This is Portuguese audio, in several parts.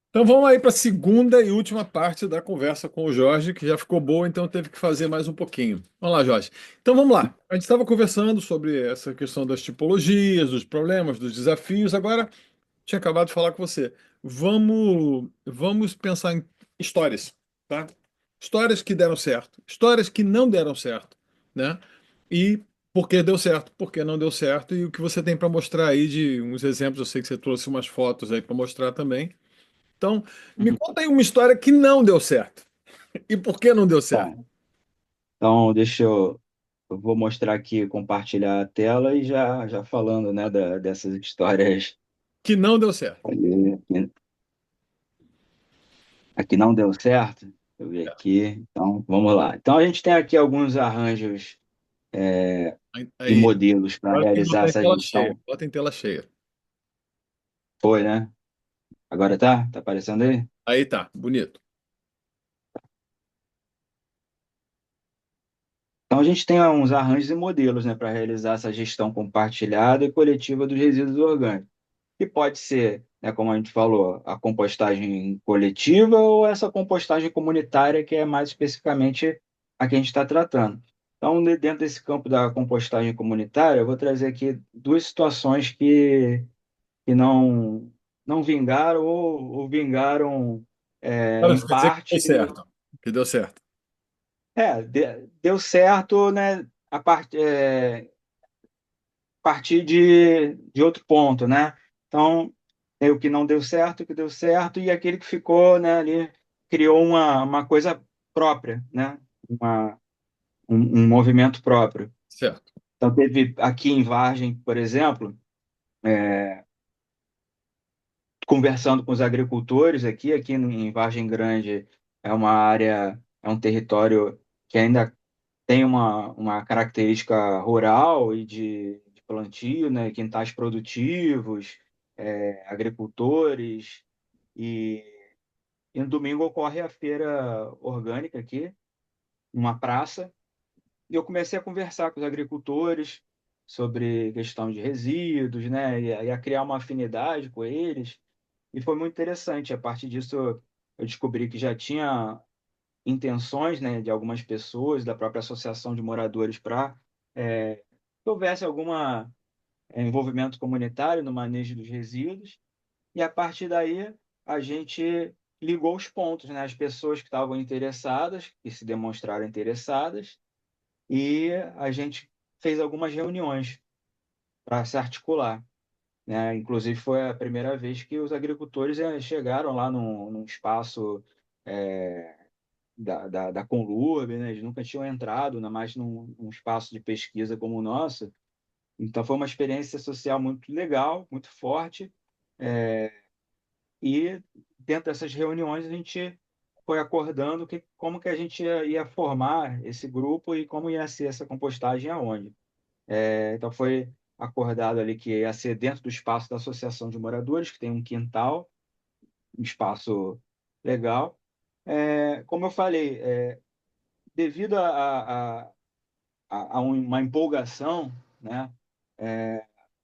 Então vamos aí para a segunda e última parte da conversa com o Jorge, que já ficou boa, então teve que fazer mais um pouquinho. Vamos lá, Jorge. Então vamos lá. A gente estava conversando sobre essa questão das tipologias, dos problemas, dos desafios. Agora, tinha acabado de falar com você. Vamos pensar em histórias, tá? Histórias que deram certo, histórias que não deram certo, né? E por que deu certo, por que não deu certo, e o que você tem para mostrar aí de uns exemplos. Eu sei que você trouxe umas fotos aí para mostrar também. Então, me Uhum. conta aí uma história que não deu certo. E por que não deu certo? Bom, então eu vou mostrar aqui, compartilhar a tela e já falando, né, dessas histórias Que não deu certo. que aqui não deu certo. Deixa eu ver aqui. Então, vamos lá. Então, a gente tem aqui alguns arranjos e Aí, modelos para agora tem que realizar botar em essa tela cheia. gestão. Bota em tela cheia. Foi, né? Agora tá? Tá aparecendo aí? Aí tá, bonito. Então, a gente tem uns arranjos e modelos, né, para realizar essa gestão compartilhada e coletiva dos resíduos orgânicos. Que pode ser, né, como a gente falou, a compostagem coletiva ou essa compostagem comunitária, que é mais especificamente a que a gente está tratando. Então, dentro desse campo da compostagem comunitária, eu vou trazer aqui duas situações que não vingaram ou vingaram Agora em você quer dizer que deu parte. certo. Que deu certo. Deu certo, né, partir de outro ponto, né? Então, tem o que não deu certo, o que deu certo, e aquele que ficou, né, ali, criou uma coisa própria, né? Uma, um movimento próprio. Certo. Então, teve aqui em Vargem, por exemplo, conversando com os agricultores aqui em Vargem Grande é uma área, é um território que ainda tem uma característica rural e de plantio, né? Quintais produtivos, agricultores. E, e no domingo ocorre a feira orgânica aqui, numa praça, e eu comecei a conversar com os agricultores sobre questão de resíduos, né? E a criar uma afinidade com eles. E foi muito interessante. A partir disso, eu descobri que já tinha intenções, né, de algumas pessoas, da própria associação de moradores, para que houvesse alguma envolvimento comunitário no manejo dos resíduos. E a partir daí, a gente ligou os pontos, né, as pessoas que estavam interessadas, que se demonstraram interessadas, e a gente fez algumas reuniões para se articular. Né? Inclusive, foi a primeira vez que os agricultores chegaram lá num espaço da Conlurb, né? Eles nunca tinham entrado, ainda mais num espaço de pesquisa como o nosso. Então, foi uma experiência social muito legal, muito forte. E dentro dessas reuniões, a gente foi acordando como que a gente ia formar esse grupo e como ia ser essa compostagem aonde. Então, foi acordado ali que ia ser dentro do espaço da Associação de Moradores, que tem um quintal, um espaço legal. Como eu falei, devido a uma empolgação, né?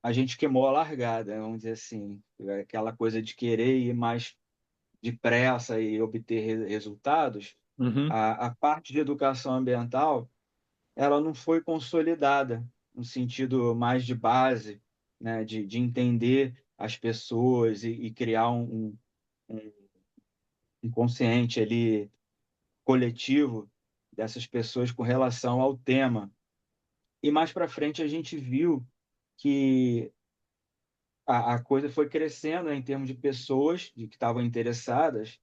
A gente queimou a largada, vamos dizer assim, aquela coisa de querer ir mais depressa e obter resultados. Uhum. A parte de educação ambiental, ela não foi consolidada no sentido mais de base, né? De entender as pessoas e criar um consciente ali coletivo dessas pessoas com relação ao tema. E mais para frente a gente viu que a coisa foi crescendo, né, em termos de pessoas de que estavam interessadas,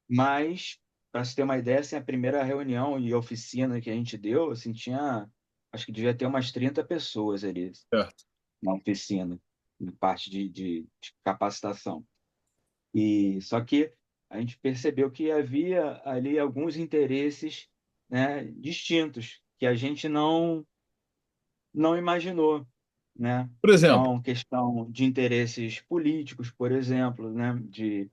mas, para se ter uma ideia, assim, a primeira reunião e oficina que a gente deu, assim, tinha, acho que devia ter umas 30 pessoas ali Certo. na oficina, em parte de capacitação. E só que a gente percebeu que havia ali alguns interesses, né, distintos, que a gente não imaginou, né? Por exemplo, Então, questão de interesses políticos, por exemplo, né? De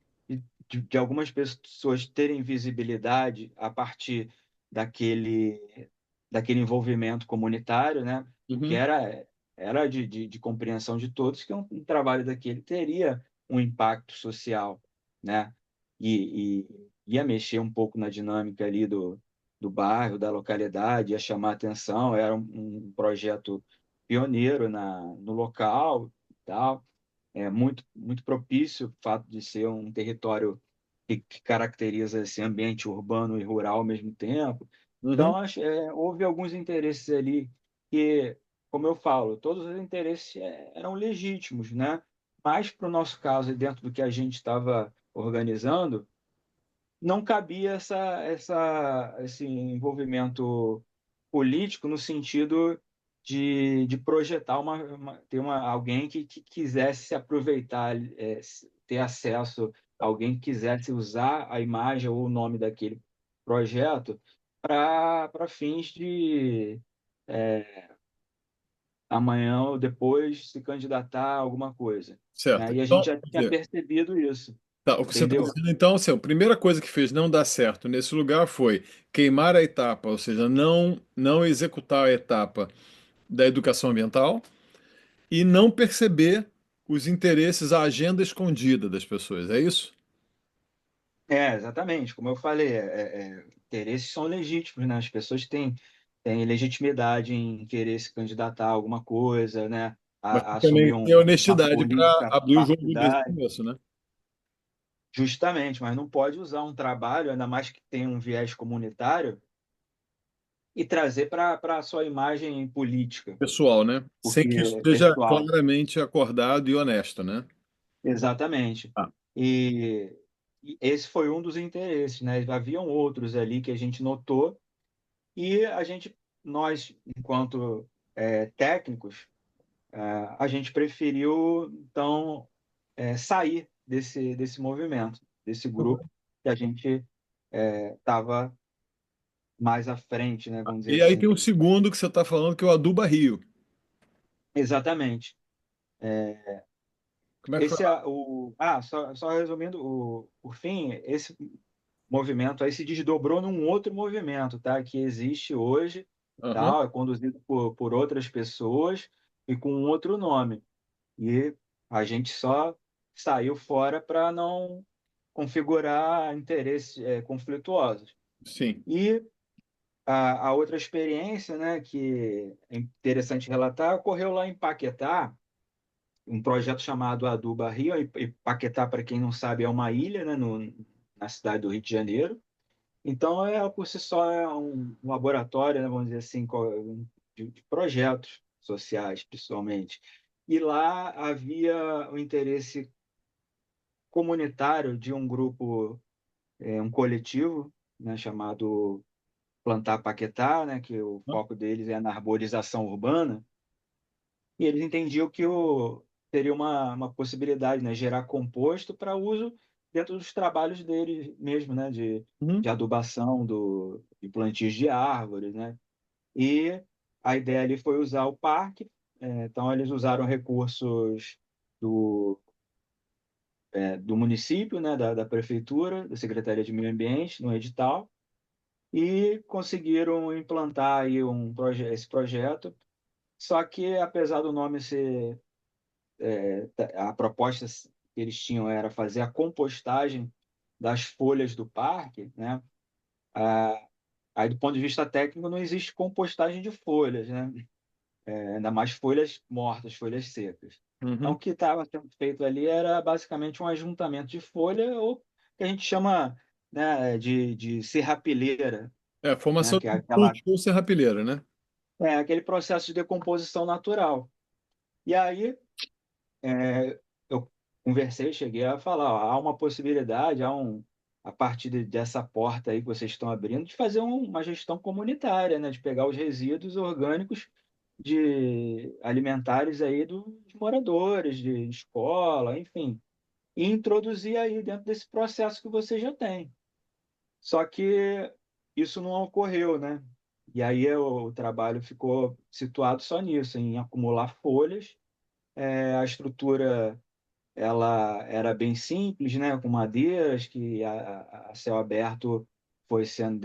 algumas pessoas terem visibilidade a partir daquele, daquele envolvimento comunitário, né? O que uhum, era de compreensão de todos que um trabalho daquele teria um impacto social, né? e ia mexer um pouco na dinâmica ali do bairro, da localidade, ia chamar atenção. Era um projeto pioneiro no local e tal. É muito propício o fato de ser um território que caracteriza esse ambiente urbano e rural ao mesmo tempo. Então, Uhum. houve alguns interesses ali que, como eu falo, todos os interesses eram legítimos, né? Mas, para o nosso caso, e dentro do que a gente estava organizando, não cabia esse envolvimento político no sentido de projetar ter alguém que quisesse se aproveitar, ter acesso, alguém que quisesse usar a imagem ou o nome daquele projeto para fins de amanhã ou depois se candidatar a alguma coisa, Certo. né? E a gente Então, já quer tinha dizer, percebido isso, tá, o que você está entendeu? dizendo, então, assim, a primeira coisa que fez não dar certo nesse lugar foi queimar a etapa, ou seja, não executar a etapa da educação ambiental e não perceber os interesses, a agenda escondida das pessoas, é isso? Exatamente. Como eu falei, interesses são legítimos, né? As pessoas têm legitimidade em querer se candidatar a alguma coisa, né? Mas A assumir também ter uma honestidade para política abrir o jogo desde o partidária, começo, né? justamente, mas não pode usar um trabalho, ainda mais que tenha um viés comunitário, e trazer para a sua imagem política, Pessoal, né? Sem porque que isso é seja pessoal. claramente acordado e honesto, né? Exatamente. Ah. E esse foi um dos interesses, né? Haviam outros ali que a gente notou. E nós, enquanto técnicos, a gente preferiu, então, sair desse movimento, desse grupo, que a gente estava mais à frente, né, vamos dizer E aí tem assim. o segundo que você está falando, que é o Aduba Rio. Exatamente. Como é que foi lá? Só resumindo, por fim, esse movimento aí se desdobrou num outro movimento, tá? Que existe hoje, Aham, tá? É conduzido por outras pessoas e com um outro nome. E a gente só saiu fora para não configurar interesses conflituosos. sim. E a outra experiência, né, que é interessante relatar, ocorreu lá em Paquetá, um projeto chamado Aduba Rio. E Paquetá, para quem não sabe, é uma ilha, né, na cidade do Rio de Janeiro. Então, por si só, é um laboratório, né, vamos dizer assim, de projetos sociais, principalmente. E lá havia o interesse comunitário de um grupo, um coletivo, né, chamado Plantar Paquetá, né, que o Aham, foco deles é na arborização urbana. E eles entendiam que teria uma possibilidade, né, gerar composto para uso dentro dos trabalhos deles mesmo, né, uhum, de adubação de plantios de árvores, né? E a ideia ali foi usar o parque. Então eles usaram recursos do, do município, né, da prefeitura, da Secretaria de Meio Ambiente, no edital, e conseguiram implantar aí esse projeto. Só que, apesar do nome ser, a proposta que eles tinham era fazer a compostagem das folhas do parque, né? Ah, Aí, do ponto de vista técnico, não existe compostagem de folhas, né? Ainda mais folhas mortas, folhas secas. Então, uhum. o que estava sendo feito ali era basicamente um ajuntamento de folha, ou que a gente chama, né, de serrapilheira, É, né? formação Que é de cultivo serrapilheira, né? aquele processo de decomposição natural. E aí, eu conversei, cheguei a falar, ó, há uma possibilidade, a partir dessa porta aí que vocês estão abrindo, de fazer uma gestão comunitária, né? De pegar os resíduos orgânicos de alimentares aí dos moradores, de escola, enfim, e introduzir aí dentro desse processo que você já tem. Só que isso não ocorreu, né? E aí o trabalho ficou situado só nisso, em acumular folhas. A estrutura ela era bem simples, né? Com madeiras que a céu aberto foi sendo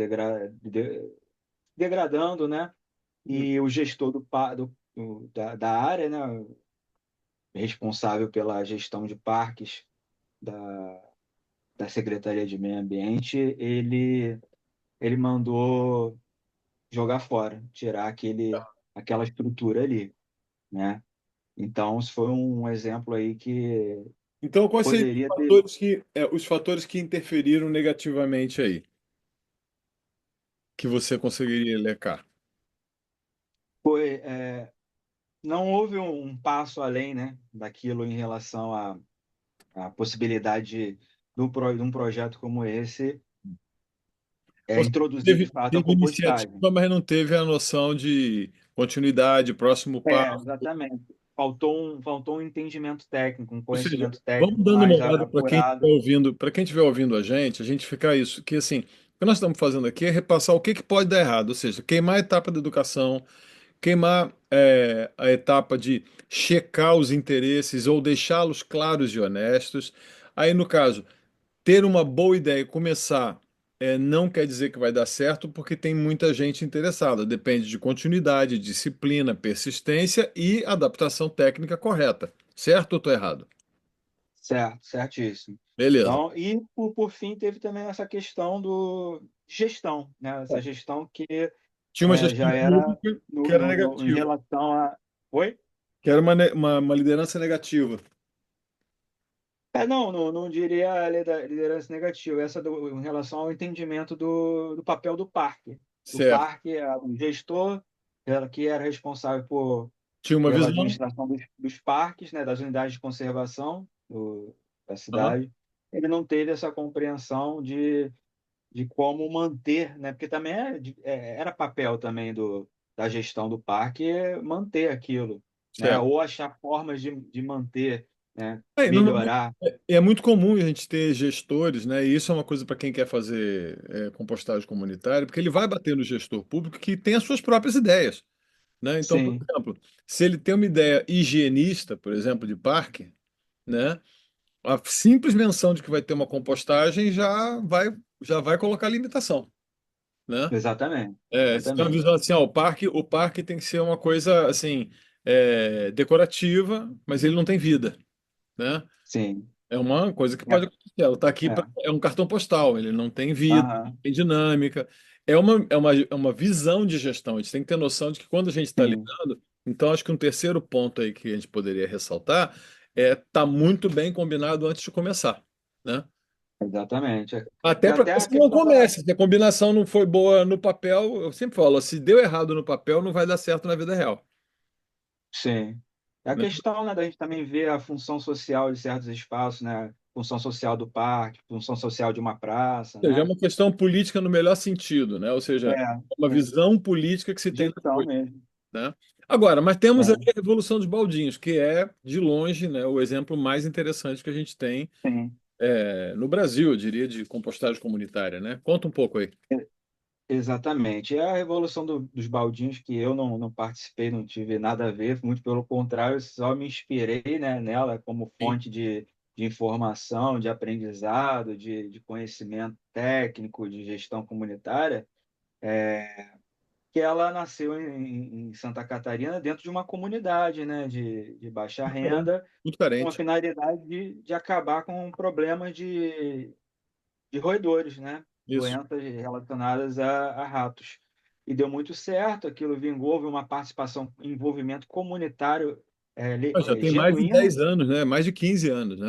degradando, né? E o gestor da área, né, responsável pela gestão de parques da Secretaria de Meio Ambiente, ele mandou jogar fora, tirar aquela estrutura ali, né? Então, isso foi um exemplo aí que Então, quais seriam poderia ter. os fatores que interferiram negativamente aí, que você conseguiria elencar? Foi, não houve um passo além, né, daquilo em relação à possibilidade de um projeto como esse Ou seja, introduzir de fato a teve compostagem. iniciativa, mas não teve a noção de continuidade, próximo passo. Exatamente. Faltou um entendimento técnico, um Ou seja, conhecimento vamos técnico dando uma mais olhada para quem estiver apurado. ouvindo, para quem estiver ouvindo a gente ficar isso, que assim, o que nós estamos fazendo aqui é repassar o que que pode dar errado, ou seja, queimar a etapa da educação, queimar a etapa de checar os interesses ou deixá-los claros e honestos. Aí, no caso, ter uma boa ideia e começar não quer dizer que vai dar certo, porque tem muita gente interessada. Depende de continuidade, disciplina, persistência e adaptação técnica correta. Certo ou estou errado? Certo, certíssimo. Beleza. Então, e por fim teve também essa questão do gestão, né? Essa gestão que Tinha uma gestão já era pública que era em negativa, relação a. Oi? que era uma liderança negativa. Não diria liderança negativa, em relação ao entendimento do papel do parque. Do Certo. parque, o gestor, que era responsável Tinha uma pela visão. administração dos parques, né, das unidades de conservação da Aham. cidade, ele não teve essa compreensão de como manter, né, porque também era papel também da gestão do parque manter aquilo, né, Certo. ou achar formas de manter, né, Normalmente melhorar. é muito comum a gente ter gestores, né? E isso é uma coisa para quem quer fazer compostagem comunitária, porque ele vai bater no gestor público que tem as suas próprias ideias, né? Então, por Sim, exemplo, se ele tem uma ideia higienista, por exemplo, de parque, né? A simples menção de que vai ter uma compostagem já vai colocar limitação, né? exatamente, Se tem uma exatamente. visão assim, ó, o parque tem que ser uma coisa assim decorativa, mas ele não tem vida, né? Sim. É uma coisa que É, pode acontecer. Ela tá aqui é. é um cartão postal, ele não tem vida, não Aham, tem dinâmica. É uma visão de gestão. A gente tem que ter noção de que quando a gente está sim, lidando, então acho que um terceiro ponto aí que a gente poderia ressaltar é tá muito bem combinado antes de começar, né? exatamente. E Até para até que a você não questão comece. Se a combinação não foi boa no papel, eu sempre falo, se deu errado no papel, não vai dar certo na vida real, sim. É a né? questão, né, da gente também ver a função social de certos espaços, né? Função social do parque, função social de uma praça, Ou seja, é né? uma questão política no melhor sentido, né? Ou seja, É, é uma é visão política que se tem da gestão coisa, mesmo. né? Agora, mas temos aí É, a Revolução dos Baldinhos, que é, de longe, né, o exemplo mais interessante que a gente tem sim. no Brasil, eu diria, de compostagem comunitária, né? Conta um pouco aí. Exatamente. É a revolução dos baldinhos que eu não participei, não tive nada a ver, muito pelo contrário, só me inspirei, né, nela como Sim. fonte de informação, de aprendizado, de conhecimento técnico, de gestão comunitária, que ela nasceu em Santa Catarina, dentro de uma comunidade, né, de baixa Muito carente. renda, Muito com a carente. finalidade de acabar com problemas de roedores, né? Isso. Doenças relacionadas a ratos. E deu muito certo, aquilo vingou, houve uma participação, envolvimento comunitário Já tem mais de genuíno, 10 anos, né? Mais de 15 anos, né?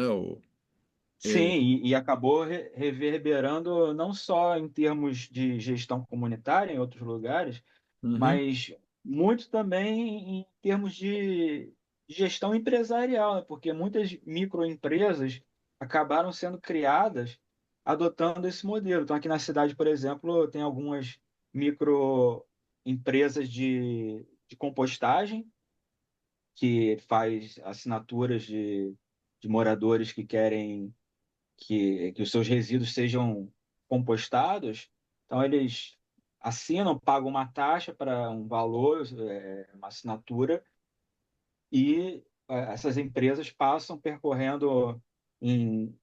sim, É, e acabou reverberando não só em termos de gestão comunitária em outros lugares, uhum. mas muito também em termos de gestão empresarial, né? Porque muitas microempresas acabaram sendo criadas adotando esse modelo. Então, aqui na cidade, por exemplo, tem algumas microempresas de compostagem que faz assinaturas de moradores que querem que os seus resíduos sejam compostados, então eles assinam, pagam uma taxa para um valor, uma assinatura, e essas empresas passam percorrendo em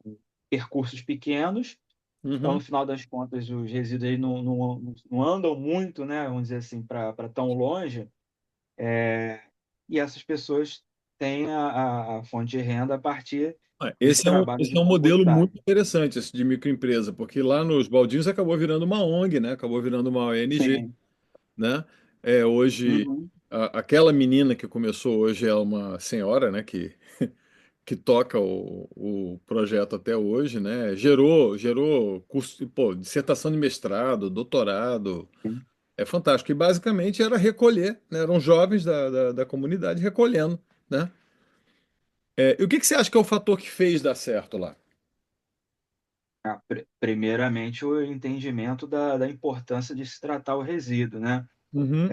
percursos pequenos, então no Uhum. final das contas os resíduos aí não andam muito, né, vamos dizer assim, para tão longe, e essas pessoas têm a fonte de renda a partir Esse trabalho Esse de é um modelo muito compostagem. interessante, esse de microempresa, porque lá nos Baldinhos acabou virando uma ONG, né? Acabou virando uma ONG, Sim. né? Hoje, Uhum. aquela menina que começou hoje é uma senhora, né? Que toca o projeto até hoje, né? Gerou curso, pô, dissertação de mestrado, doutorado. Sim. É fantástico. E basicamente era recolher, né? Eram jovens da comunidade recolhendo, né? E o que que você acha que é o fator que fez dar certo lá? Primeiramente, o entendimento da importância de se tratar o resíduo, né? Uhum.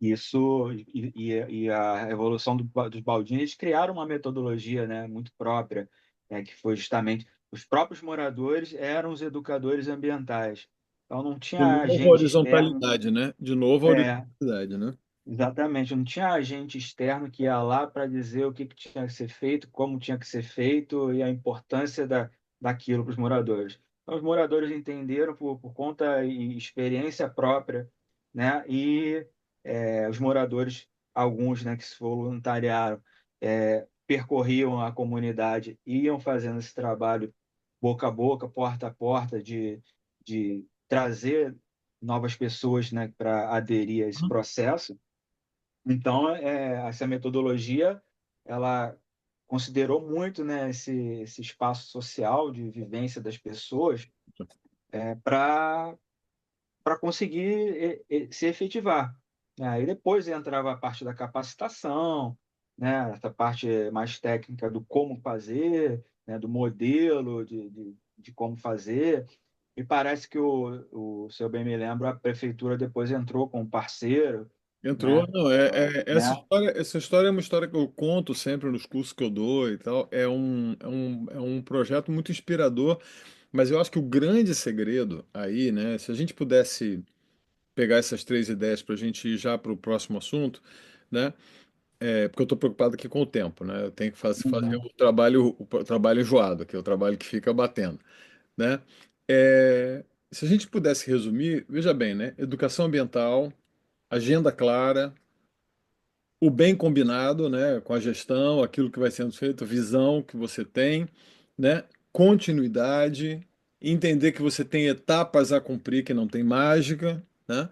Isso e a evolução dos baldinhos, eles criaram uma metodologia, né, muito própria, né, que foi justamente os próprios moradores eram os educadores ambientais. Então não De tinha novo, a agente externo. horizontalidade, né? De novo, a É, horizontalidade, né? exatamente, não tinha agente externo que ia lá para dizer o que tinha que ser feito, como tinha que ser feito e a importância daquilo para os moradores. Então, os moradores entenderam por conta e experiência própria, né? E os moradores, alguns, né, que se voluntariaram, percorriam a comunidade, iam fazendo esse trabalho boca a boca, porta a porta, de trazer novas pessoas, né, para aderir a esse processo. Então, essa metodologia, ela considerou muito, né, esse espaço social de vivência das pessoas para conseguir se efetivar. Aí depois entrava a parte da capacitação, né, essa parte mais técnica do como fazer, né, do modelo de como fazer. E parece que se eu bem me lembro, a prefeitura depois entrou com um parceiro, Entrou, né? não, Né? essa história é uma história que eu conto sempre nos cursos que eu dou e tal. É um projeto muito inspirador, mas eu acho que o grande segredo aí, né, se a gente pudesse pegar essas três ideias para a gente ir já para o próximo assunto, né, porque eu estou preocupado aqui com o tempo, né, eu tenho que fazer Uhum. o trabalho enjoado, que é o trabalho que fica batendo, né. Se a gente pudesse resumir, veja bem, né, educação ambiental, agenda clara, o bem combinado, né, com a gestão, aquilo que vai sendo feito, a visão que você tem, né, continuidade, entender que você tem etapas a cumprir, que não tem mágica, né,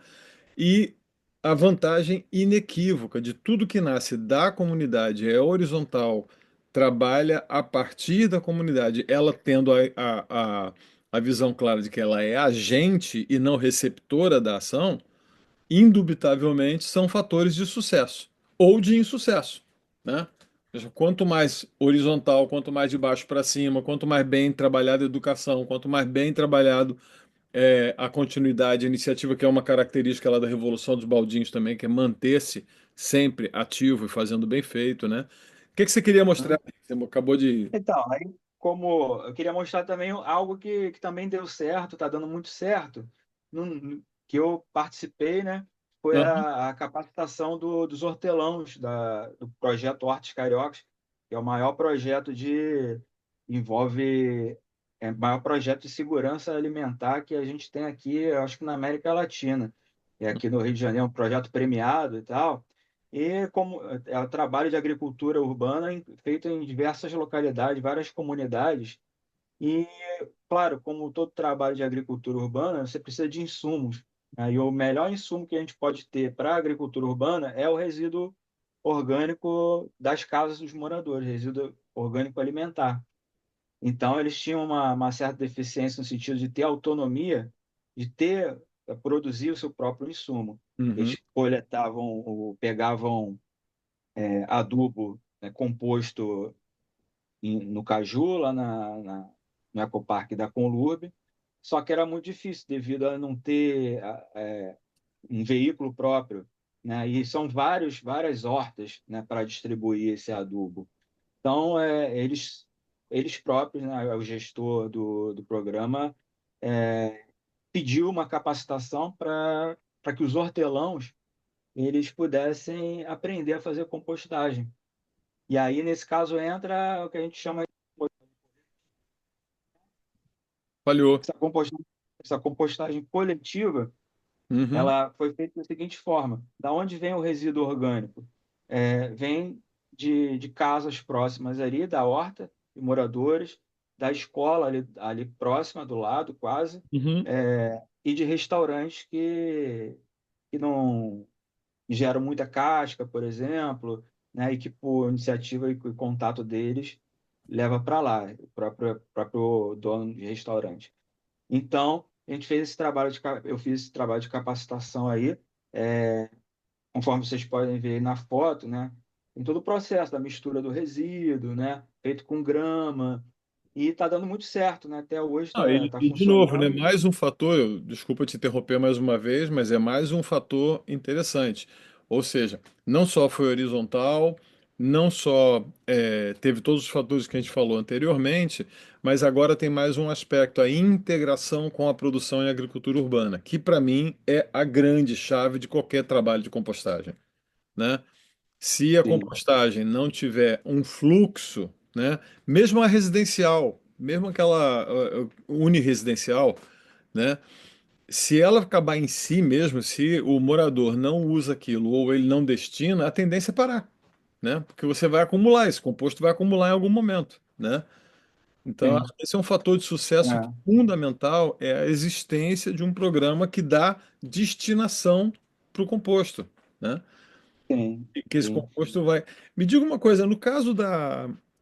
e a vantagem inequívoca de tudo que nasce da comunidade é horizontal, trabalha a partir da comunidade, ela tendo a visão clara de que ela é agente e não receptora da ação, indubitavelmente são fatores de sucesso ou de insucesso, né? Ou seja, quanto mais horizontal, quanto mais de baixo para cima, quanto mais bem trabalhada a educação, quanto mais bem trabalhado a continuidade, a iniciativa, que é uma característica lá da Revolução dos Baldinhos também, que é manter-se sempre ativo e fazendo bem feito, né? O que que você queria mostrar? Você acabou de. Então, aí, como eu queria mostrar também algo que também deu certo, está dando muito certo, que eu participei, né? Foi Aham. a capacitação dos hortelãos do projeto Hortos Cariocas, que é o maior projeto envolve maior projeto de segurança alimentar que a gente tem aqui, eu acho que na América Latina. E aqui no Rio de Janeiro é um projeto premiado e tal. E como é o trabalho de agricultura urbana feito em diversas localidades, várias comunidades. E, claro, como todo trabalho de agricultura urbana, você precisa de insumos, né? E o melhor insumo que a gente pode ter para a agricultura urbana é o resíduo orgânico das casas dos moradores, resíduo orgânico alimentar. Então, eles tinham uma certa deficiência no sentido de ter autonomia, de produzir o seu próprio insumo. Uhum. Eles coletavam, ou pegavam adubo, né, composto no Caju, lá no Ecoparque da Conlurb, só que era muito difícil devido a não ter um veículo próprio, né? E são várias hortas, né, para distribuir esse adubo. Então, eles próprios, né, o gestor do programa, pediu uma capacitação para que os hortelãos eles pudessem aprender a fazer compostagem. E aí, nesse caso, entra o que a gente chama de Falhou. essa compostagem coletiva. Uhum. Ela foi feita da seguinte forma: da onde vem o resíduo orgânico? Vem. de casas próximas ali, da horta, de moradores, da escola ali próxima, do lado, quase, Uhum. e de restaurantes que não geram muita casca, por exemplo, né, e que por iniciativa e contato deles leva para lá, o próprio dono de restaurante. Então, a gente fez esse trabalho eu fiz esse trabalho de capacitação aí, conforme vocês podem ver aí na foto, né? Em todo o processo da mistura do resíduo, né? Feito com grama, e está dando muito certo, né? Até hoje Ah, está e de novo, né, funcionando. mais um fator, desculpa te interromper mais uma vez, mas é mais um fator interessante. Ou seja, não só foi horizontal, não só teve todos os fatores que a gente falou anteriormente, mas agora tem mais um aspecto, a integração com a produção em agricultura urbana, que para mim é a grande chave de qualquer trabalho de compostagem, né? Se a Sim, compostagem não tiver um fluxo, né, mesmo a residencial, mesmo aquela uniresidencial, né, se ela acabar em si mesmo, se o morador não usa aquilo ou ele não destina, a tendência é parar, né? Porque você vai acumular, esse composto vai acumular em algum momento, né? Então, acho sim, que esse é um fator de sucesso é, fundamental, é a existência de um programa que dá destinação para o composto, né? sim, E que esse sim. composto vai. Me diga uma coisa, no caso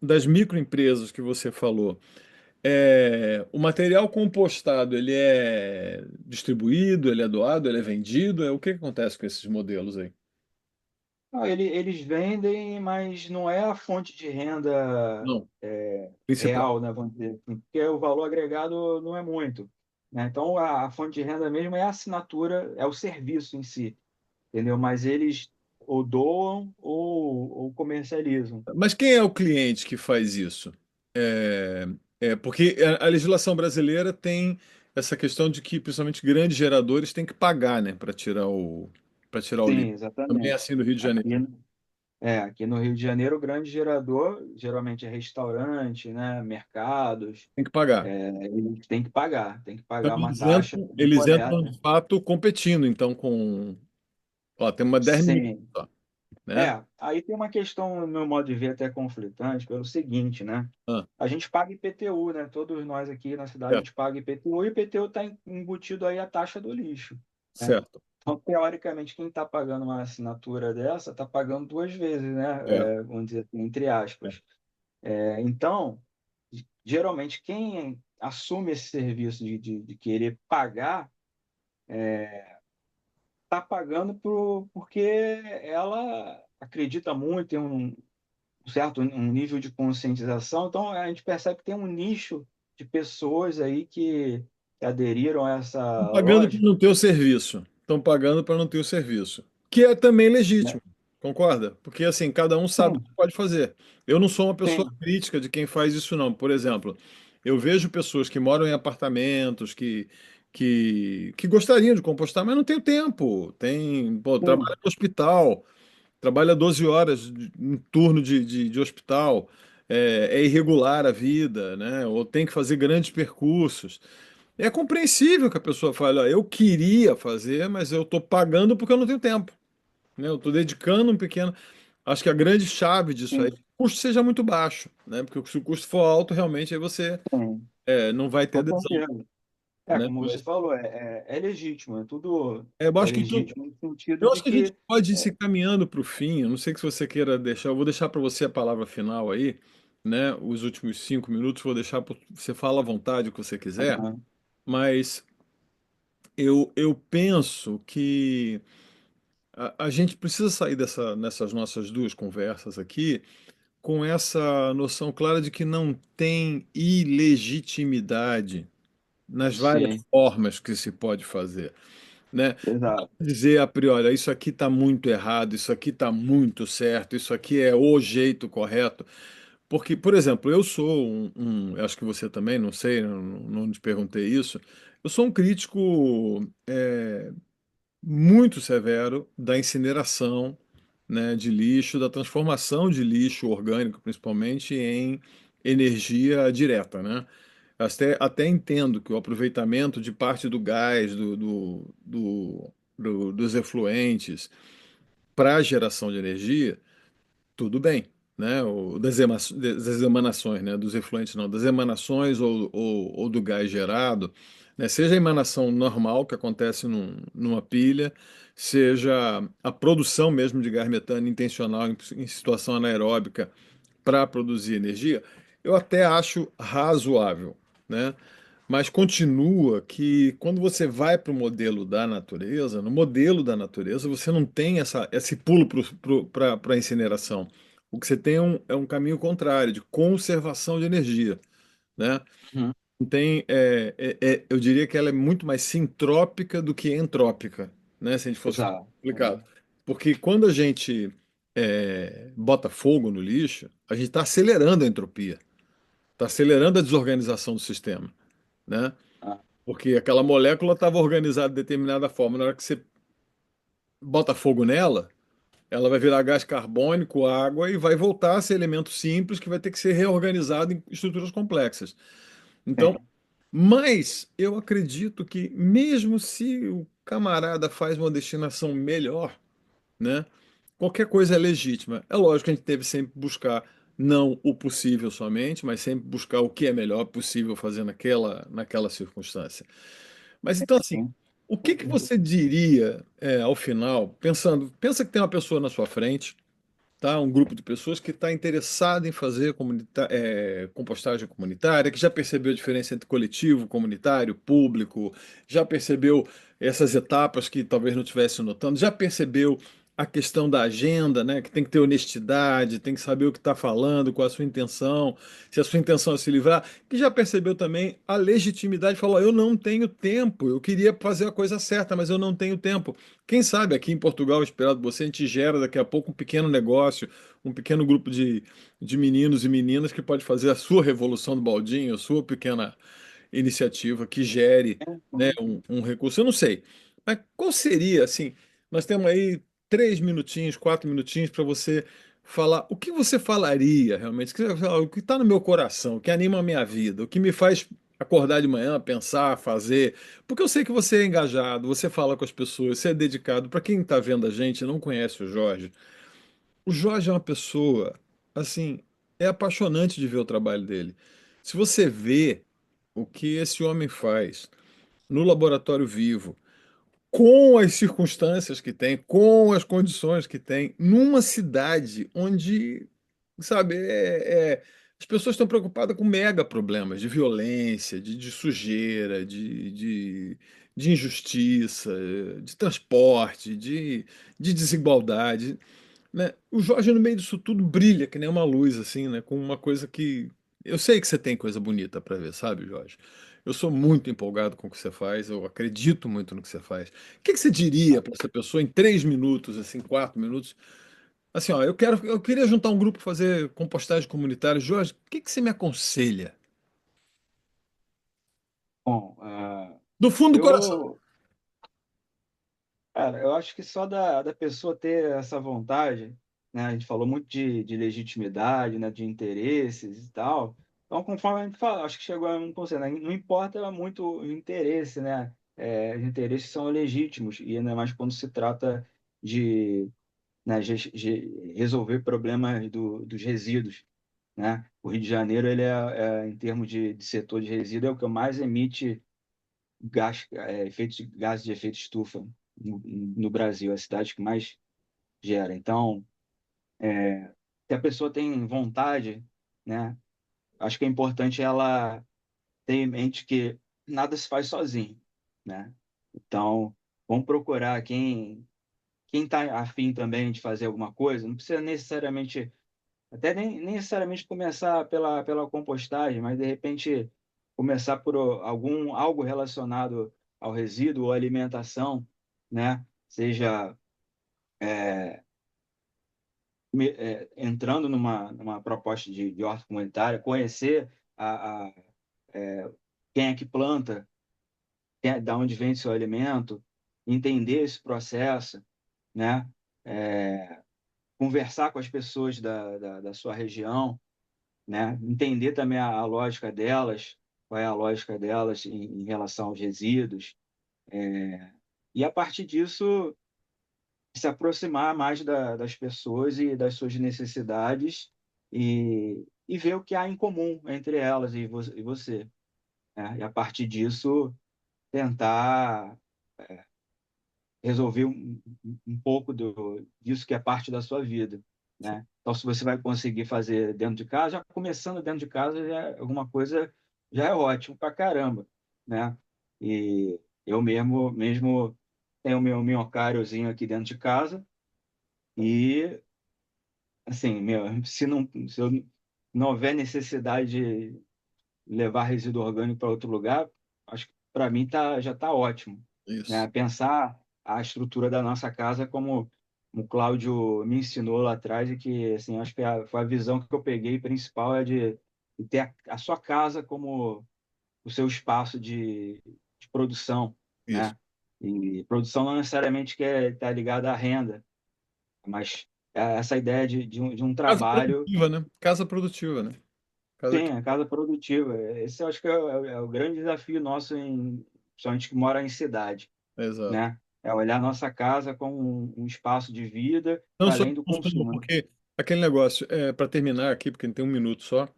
das microempresas que você falou, o material compostado, ele é distribuído, ele é doado, ele é vendido? O que que acontece com esses modelos aí? Não, eles vendem, mas não é a fonte de renda Não, principal. real, né? Vamos dizer assim, porque o valor agregado não é muito, né? Então, a fonte de renda mesmo é a assinatura, é o serviço em si, entendeu? Mas eles ou doam ou comercializam. Mas quem é o cliente que faz isso? É, porque a legislação brasileira tem essa questão de que, principalmente, grandes geradores têm que pagar, né, para tirar o lixo. Sim, Também é exatamente. assim no Rio de Aqui, Janeiro. aqui no Rio de Janeiro, o grande gerador geralmente é restaurante, né? Mercados, Tem que pagar. eles têm que pagar, tem que Então, pagar uma taxa de eles entram coleta. de fato competindo, então, com. Ó, tem uma 10 minutos, Sim. só, né? Aí tem uma questão, no meu modo de ver, até conflitante, pelo seguinte, né? Ah, A gente paga IPTU, né? Todos nós aqui na cidade, a certo, gente paga IPTU, e o IPTU está embutido aí a taxa do lixo, né? certo. Então, teoricamente, quem está pagando uma assinatura dessa está pagando duas vezes, É, né? Vamos dizer assim, entre é. aspas. Então, geralmente, quem assume esse serviço de querer pagar, está pagando porque ela acredita muito, tem um nível de conscientização. Então, a gente percebe que tem um nicho de pessoas aí que aderiram a Estão essa pagando para lógica, não ter o serviço. Estão pagando para não ter o serviço. Que é também né? legítimo, concorda? Porque assim, cada um sabe o Sim, que pode fazer. Eu não sou uma pessoa sim, crítica de quem faz isso, não. Por exemplo, eu vejo pessoas que moram em apartamentos, que gostariam de compostar, mas não tem tempo. Pô, sim, trabalha no hospital. Trabalha 12 horas em turno de hospital, é irregular a vida, né? Ou tem que fazer grandes percursos. É compreensível que a pessoa fale, ó, eu queria fazer, mas eu estou pagando porque eu não tenho tempo, né? Eu estou dedicando um pequeno. Acho que a grande chave disso aí é que sim, o custo seja muito baixo, né? Porque se o custo for alto, realmente aí você sim, não vai ter com adesão, certeza. né? Como você Mas falou, é legítimo, tudo eu é acho que legítimo no sentido eu de acho que a gente que, pode ir é, se caminhando para o fim. Eu não sei se você queira deixar. Eu vou deixar para você a palavra final aí, né? Os últimos 5 minutos, vou deixar para você fala à vontade o que você quiser. aham, Mas eu penso que a gente precisa sair nessas nossas duas conversas aqui com essa noção clara de que não tem ilegitimidade nas várias sim, formas que se pode fazer, né? exato, Dizer a priori, isso aqui está muito errado, isso aqui está muito certo, isso aqui é o jeito correto. Porque, por exemplo, eu sou eu acho que você também, não sei, não te perguntei isso, eu sou um crítico muito severo da incineração, né, de lixo, da transformação de lixo orgânico, principalmente, em energia direta, né? Até entendo que o aproveitamento de parte do gás, dos efluentes, para a geração de energia, tudo bem, né, das emanações, né, dos efluentes não, das emanações ou do gás gerado, né, seja a emanação normal que acontece numa pilha, seja a produção mesmo de gás metano intencional em situação anaeróbica para produzir energia, eu até acho razoável, né? Mas continua que quando você vai para o modelo da natureza, no modelo da natureza você não tem esse pulo para a incineração. O que você tem é um caminho contrário, de conservação de energia, né? Uhum. Não tem, eu diria que ela é muito mais sintrópica do que entrópica, né? Se a gente fosse Exato. explicar. Uhum. Porque quando a gente bota fogo no lixo, a gente está acelerando a entropia, está acelerando a desorganização do sistema, né? Ah, Porque aquela molécula estava organizada de determinada forma. Na hora que você bota fogo nela, ela vai virar gás carbônico, água e vai voltar a ser elemento simples que vai ter que ser reorganizado em estruturas complexas. Então, sim. mas eu acredito que mesmo se o camarada faz uma destinação melhor, né? Qualquer coisa é legítima. É lógico que a gente deve sempre buscar não o possível somente, mas sempre buscar o que é melhor possível fazer naquela circunstância. Mas então, assim, Sim. o que que você diria, ao final, pensa que tem uma pessoa na sua frente, tá? Um grupo de pessoas que está interessado em fazer compostagem comunitária, que já percebeu a diferença entre coletivo, comunitário, público, já percebeu essas etapas que talvez não estivesse notando, já percebeu a questão da agenda, né? Que tem que ter honestidade, tem que saber o que está falando, qual a sua intenção, se a sua intenção é se livrar, que já percebeu também a legitimidade, falou: eu não tenho tempo, eu queria fazer a coisa certa, mas eu não tenho tempo. Quem sabe aqui em Portugal, esperado você, a gente gera daqui a pouco um pequeno negócio, um pequeno grupo de meninos e meninas que pode fazer a sua revolução do baldinho, a sua pequena iniciativa que gere, É, né, um recurso. Eu não sei, mas qual seria, assim, nós temos aí 3 minutinhos, 4 minutinhos para você falar o que você falaria realmente, o que está no meu coração, o que anima a minha vida, o que me faz acordar de manhã, pensar, fazer, porque eu sei que você é engajado, você fala com as pessoas, você é dedicado. Para quem está vendo a gente e não conhece o Jorge é uma pessoa, assim, é apaixonante de ver o trabalho dele. Se você vê o que esse homem faz no laboratório vivo, com as circunstâncias que tem, com as condições que tem, numa cidade onde, sabe, as pessoas estão preocupadas com mega problemas de violência, de sujeira, de injustiça, de transporte, de desigualdade, né? O Jorge, no meio disso tudo, brilha que nem uma luz, assim, né? Com uma coisa que. Eu sei que você tem coisa bonita para ver, sabe, Jorge? Eu sou muito empolgado com o que você faz, eu acredito muito no que você faz. O que que você diria para essa pessoa em 3 minutos, assim, 4 minutos? Assim, ó, eu queria juntar um grupo para fazer compostagem comunitária. Jorge, o que que você me aconselha? Bom, Do fundo do coração. eu, cara, eu acho que só da pessoa ter essa vontade, né? A gente falou muito de legitimidade, né? De interesses e tal. Então, conforme a gente fala, acho que chegou a um consenso, né? Não importa muito o interesse, né? Os interesses são legítimos, e ainda mais quando se trata de, né, resolver problemas dos resíduos, né? O Rio de Janeiro, ele em termos de setor de resíduo, é o que mais emite gases de efeito estufa no Brasil, é a cidade que mais gera. Então, se a pessoa tem vontade, né, acho que é importante ela ter em mente que nada se faz sozinho, né? Então, vamos procurar quem está afim também de fazer alguma coisa, não precisa necessariamente, até nem necessariamente começar pela compostagem, mas de repente começar por algo relacionado ao resíduo ou alimentação, né? Seja entrando numa proposta de horta comunitária, conhecer é, quem é que planta, da onde vem seu alimento, entender esse processo, né? É, conversar com as pessoas da sua região, né? Entender também a lógica delas, qual é a lógica delas em relação aos resíduos, e a partir disso se aproximar mais das pessoas e das suas necessidades, e ver o que há em comum entre elas e você, né? E a partir disso tentar resolver um pouco disso que é parte da sua vida, né? Então, se você vai conseguir fazer dentro de casa, já começando dentro de casa, já é alguma coisa já é ótimo pra caramba, né? E eu mesmo tenho o meu minhocáriozinho aqui dentro de casa e, assim, se eu não houver necessidade de levar resíduo orgânico para outro lugar, acho que para mim já está ótimo, né? Isso, Pensar a estrutura da nossa casa como o Cláudio me ensinou lá atrás e que assim acho que foi a visão que eu peguei principal é de ter a sua casa como o seu espaço de produção, isso. né? E produção não necessariamente quer estar ligada à renda, mas é essa ideia de um Casa trabalho. produtiva, né? Casa produtiva, né? Casa Sim, que... a casa produtiva. Esse eu acho que é o grande desafio nosso, principalmente que mora em cidade, Exato. né? É olhar a nossa casa como um espaço de vida Não para só além do consumo, consumo, né? porque aquele negócio, para terminar aqui, porque tem um minuto só,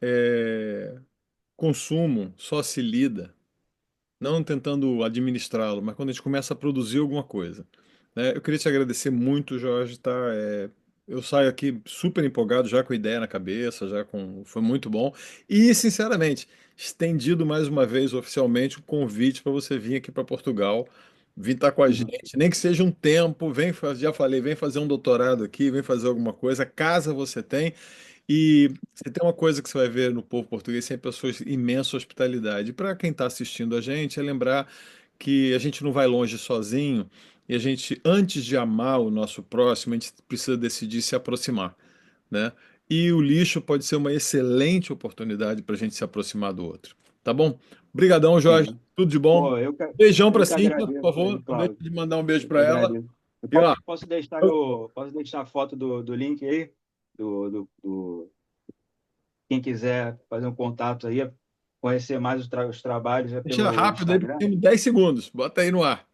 é, consumo só se lida não tentando administrá-lo, mas quando a gente começa a produzir alguma coisa, né? Eu queria te agradecer muito, Jorge, tá? Eu saio aqui super empolgado, já com a ideia na cabeça, foi muito bom. E, sinceramente, estendido mais uma vez oficialmente o convite para você vir aqui para Portugal, vir estar com a Uhum. gente, nem que seja um tempo, já falei, vem fazer um doutorado aqui, vem fazer alguma coisa, casa você tem. E você tem uma coisa que você vai ver no povo português sempre a sua imensa hospitalidade. Para quem está assistindo a gente, é lembrar que a gente não vai longe sozinho e a gente, antes de amar o nosso próximo, a gente precisa decidir se aproximar, né? E o lixo pode ser uma excelente oportunidade para a gente se aproximar do outro. Tá bom? Obrigadão, Jorge. Sim. Tudo de bom. Pô, Beijão para eu que Cíntia, por agradeço aí, favor. Não deixe Cláudio. de mandar um beijo Eu que para ela. agradeço. E ó, Posso deixar a foto do link aí? Quem quiser fazer um contato aí, conhecer mais os trabalhos é deixa pelo rápido aí, porque Instagram. temos 10 segundos. Bota aí no ar.